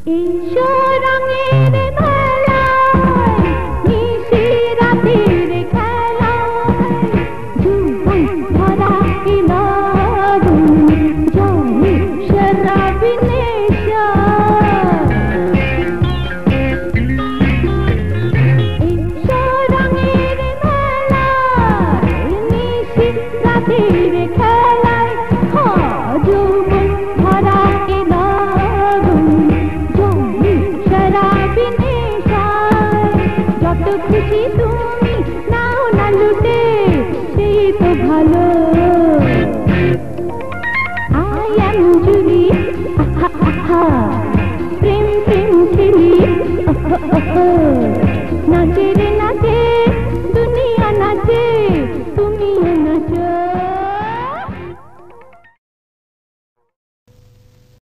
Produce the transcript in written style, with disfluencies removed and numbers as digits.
রঙের মেলায় নিশি রাতের খেলায় যৌবন ভরা ইলাগুন জলে শরাবি নেশা রঙের মেলায় নিশি রাতের খেলায় যৌবন ভরা যত খুশি তুমি নাও না লুটে সেই তো ভালো I am Julie